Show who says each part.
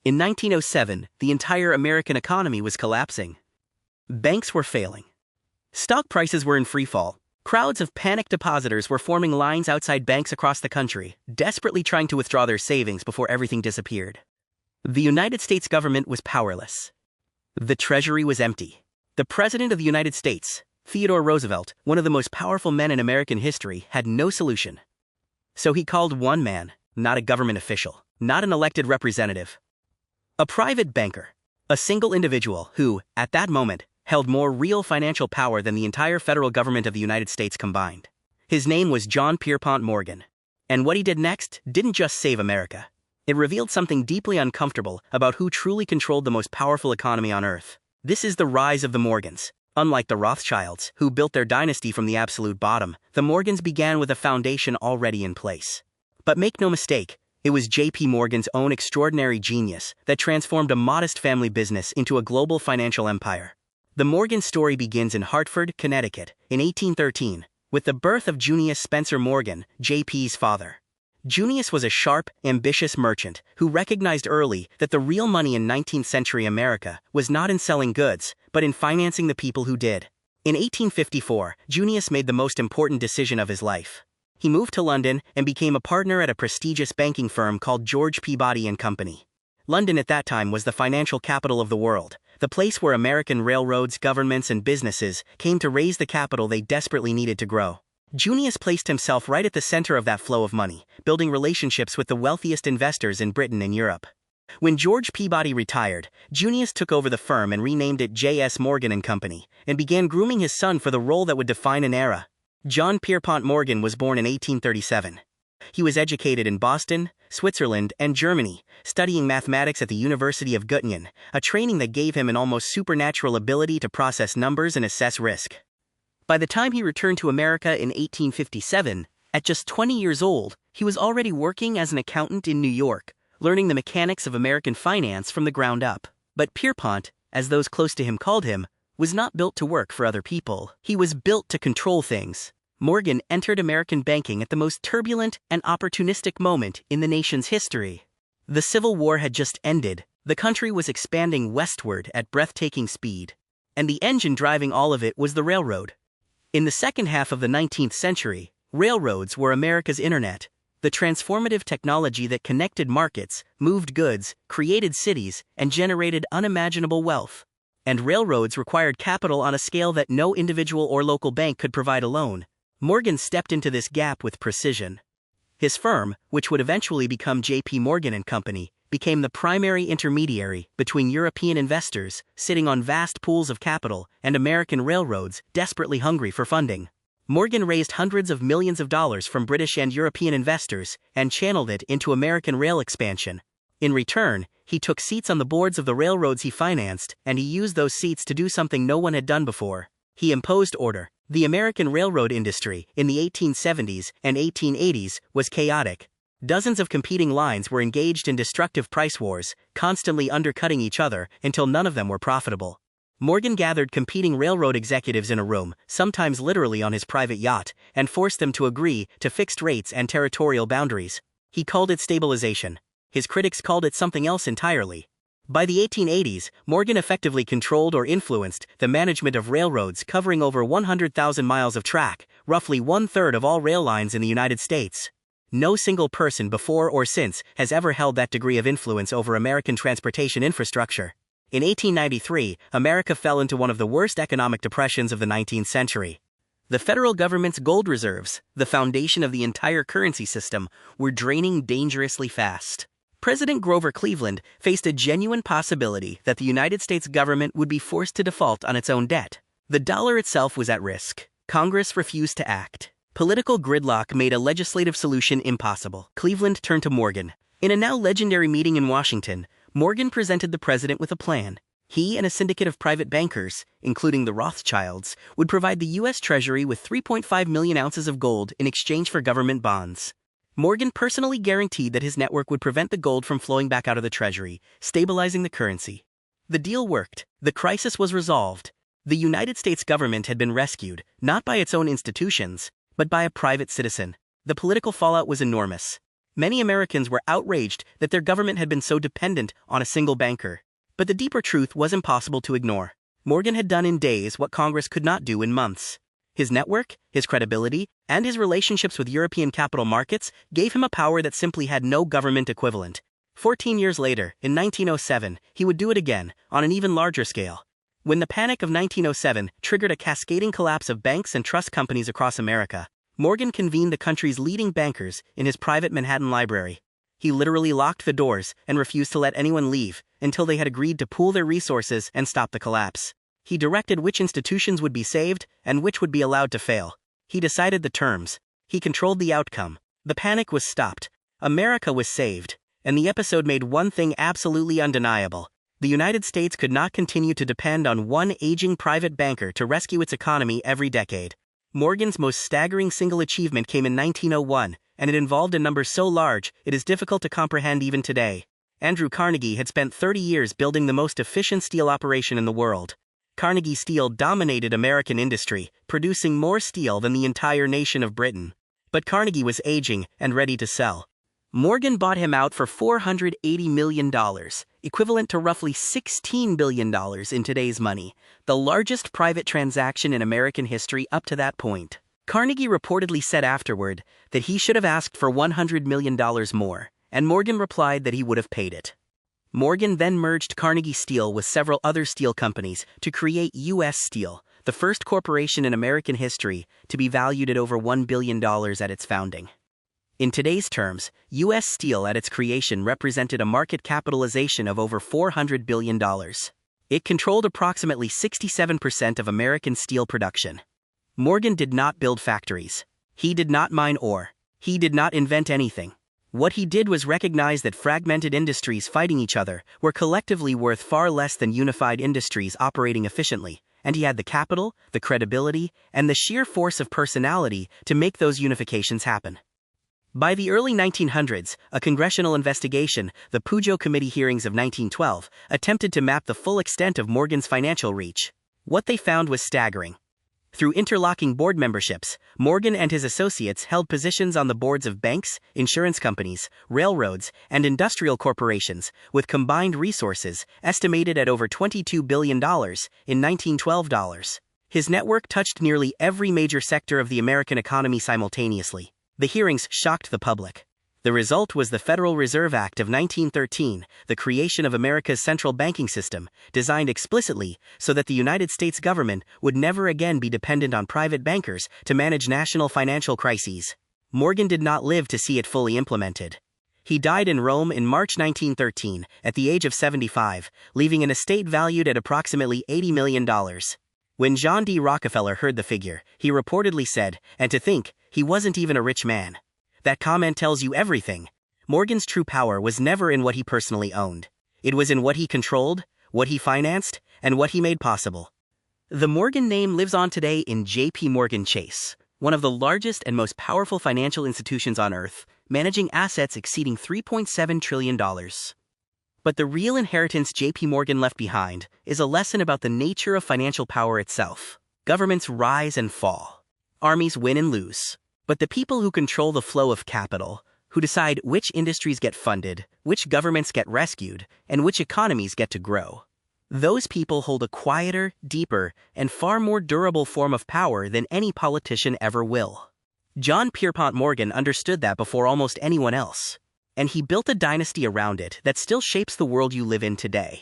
Speaker 1: In 1907, the entire American economy was collapsing. Banks were failing. Stock prices were in freefall. Crowds of panicked depositors were forming lines outside banks across the country, desperately trying to withdraw their savings before everything disappeared. The United States government was powerless. The Treasury was empty. The President of the United States, Theodore Roosevelt, one of the most powerful men in American history, had no solution. So he called one man, not a government official, not an elected representative. A private banker, a single individual who, at that moment, held more real financial power than the entire federal government of the United States combined. His name was John Pierpont Morgan. And what he did next didn't just save America. It revealed something deeply uncomfortable about who truly controlled the most powerful economy on Earth. This is the rise of the Morgans. Unlike the Rothschilds, who built their dynasty from the absolute bottom, the Morgans began with a foundation already in place. But make no mistake, it was J.P. Morgan's own extraordinary genius that transformed a modest family business into a global financial empire. The Morgan story begins in Hartford, Connecticut, in 1813, with the birth of Junius Spencer Morgan, J.P.'s father. Junius was a sharp, ambitious merchant who recognized early that the real money in 19th-century America was not in selling goods, but in financing the people who did. In 1854, Junius made the most important decision of his life. He moved to London and became a partner at a prestigious banking firm called George Peabody & Company. London at that time was the financial capital of the world, the place where American railroads, governments, and businesses came to raise the capital they desperately needed to grow. Junius placed himself right at the center of that flow of money, building relationships with the wealthiest investors in Britain and Europe. When George Peabody retired, Junius took over the firm and renamed it J.S. Morgan & Company, and began grooming his son for the role that would define an era. John Pierpont Morgan was born in 1837. He was educated in Boston, Switzerland, and Germany, studying mathematics at the University of Göttingen, a training that gave him an almost supernatural ability to process numbers and assess risk. By the time he returned to America in 1857, at just 20 years old, he was already working as an accountant in New York, learning the mechanics of American finance from the ground up. But Pierpont, as those close to him called him, was not built to work for other people. He was built to control things. Morgan entered American banking at the most turbulent and opportunistic moment in the nation's history. The Civil War had just ended, the country was expanding westward at breathtaking speed, and the engine driving all of it was the railroad. In the second half of the 19th century, railroads were America's internet, the transformative technology that connected markets, moved goods, created cities, and generated unimaginable wealth. And railroads required capital on a scale that no individual or local bank could provide alone. Morgan stepped into this gap with precision. His firm, which would eventually become J.P. Morgan & Company, became the primary intermediary between European investors sitting on vast pools of capital and American railroads desperately hungry for funding. Morgan raised hundreds of millions of dollars from British and European investors and channeled it into American rail expansion. In return, he took seats on the boards of the railroads he financed, and he used those seats to do something no one had done before. He imposed order. The American railroad industry in the 1870s and 1880s was chaotic. Dozens of competing lines were engaged in destructive price wars, constantly undercutting each other until none of them were profitable. Morgan gathered competing railroad executives in a room, sometimes literally on his private yacht, and forced them to agree to fixed rates and territorial boundaries. He called it stabilization. His critics called it something else entirely. By the 1880s, Morgan effectively controlled or influenced the management of railroads covering over 100,000 miles of track, roughly one-third of all rail lines in the United States. No single person before or since has ever held that degree of influence over American transportation infrastructure. In 1893, America fell into one of the worst economic depressions of the 19th century. The federal government's gold reserves, the foundation of the entire currency system, were draining dangerously fast. President Grover Cleveland faced a genuine possibility that the United States government would be forced to default on its own debt. The dollar itself was at risk. Congress refused to act. Political gridlock made a legislative solution impossible. Cleveland turned to Morgan. In a now legendary meeting in Washington, Morgan presented the president with a plan. He and a syndicate of private bankers, including the Rothschilds, would provide the U.S. Treasury with 3.5 million ounces of gold in exchange for government bonds. Morgan personally guaranteed that his network would prevent the gold from flowing back out of the Treasury, stabilizing the currency. The deal worked. The crisis was resolved. The United States government had been rescued, not by its own institutions, but by a private citizen. The political fallout was enormous. Many Americans were outraged that their government had been so dependent on a single banker. But the deeper truth was impossible to ignore. Morgan had done in days what Congress could not do in months. His network, his credibility, and his relationships with European capital markets gave him a power that simply had no government equivalent. 14 years later, in 1907, he would do it again, on an even larger scale. When the Panic of 1907 triggered a cascading collapse of banks and trust companies across America, Morgan convened the country's leading bankers in his private Manhattan library. He literally locked the doors and refused to let anyone leave until they had agreed to pool their resources and stop the collapse. He directed which institutions would be saved and which would be allowed to fail. He decided the terms. He controlled the outcome. The panic was stopped. America was saved. And the episode made one thing absolutely undeniable. The United States could not continue to depend on one aging private banker to rescue its economy every decade. Morgan's most staggering single achievement came in 1901, and it involved a number so large it is difficult to comprehend even today. Andrew Carnegie had spent 30 years building the most efficient steel operation in the world. Carnegie Steel dominated American industry, producing more steel than the entire nation of Britain. But Carnegie was aging and ready to sell. Morgan bought him out for $480 million, equivalent to roughly $16 billion in today's money, the largest private transaction in American history up to that point. Carnegie reportedly said afterward that he should have asked for $100 million more, and Morgan replied that he would have paid it. Morgan then merged Carnegie Steel with several other steel companies to create U.S. Steel, the first corporation in American history to be valued at over $1 billion at its founding. In today's terms, U.S. Steel at its creation represented a market capitalization of over $400 billion. It controlled approximately 67% of American steel production. Morgan did not build factories. He did not mine ore. He did not invent anything. What he did was recognize that fragmented industries fighting each other were collectively worth far less than unified industries operating efficiently, and he had the capital, the credibility, and the sheer force of personality to make those unifications happen. By the early 1900s, a congressional investigation, the Pujo Committee hearings of 1912, attempted to map the full extent of Morgan's financial reach. What they found was staggering. Through interlocking board memberships, Morgan and his associates held positions on the boards of banks, insurance companies, railroads, and industrial corporations, with combined resources estimated at over $22 billion in 1912 dollars. His network touched nearly every major sector of the American economy simultaneously. The hearings shocked the public. The result was the Federal Reserve Act of 1913, the creation of America's central banking system, designed explicitly so that the United States government would never again be dependent on private bankers to manage national financial crises. Morgan did not live to see it fully implemented. He died in Rome in March 1913, at the age of 75, leaving an estate valued at approximately $80 million. When John D. Rockefeller heard the figure, he reportedly said, "And to think, he wasn't even a rich man." That comment tells you everything. Morgan's true power was never in what he personally owned. It was in what he controlled, what he financed, and what he made possible. The Morgan name lives on today in J.P. Morgan Chase, one of the largest and most powerful financial institutions on Earth, managing assets exceeding $3.7 trillion. But the real inheritance J.P. Morgan left behind is a lesson about the nature of financial power itself. Governments rise and fall. Armies win and lose. But the people who control the flow of capital, who decide which industries get funded, which governments get rescued, and which economies get to grow, those people hold a quieter, deeper, and far more durable form of power than any politician ever will. John Pierpont Morgan understood that before almost anyone else. And he built a dynasty around it that still shapes the world you live in today.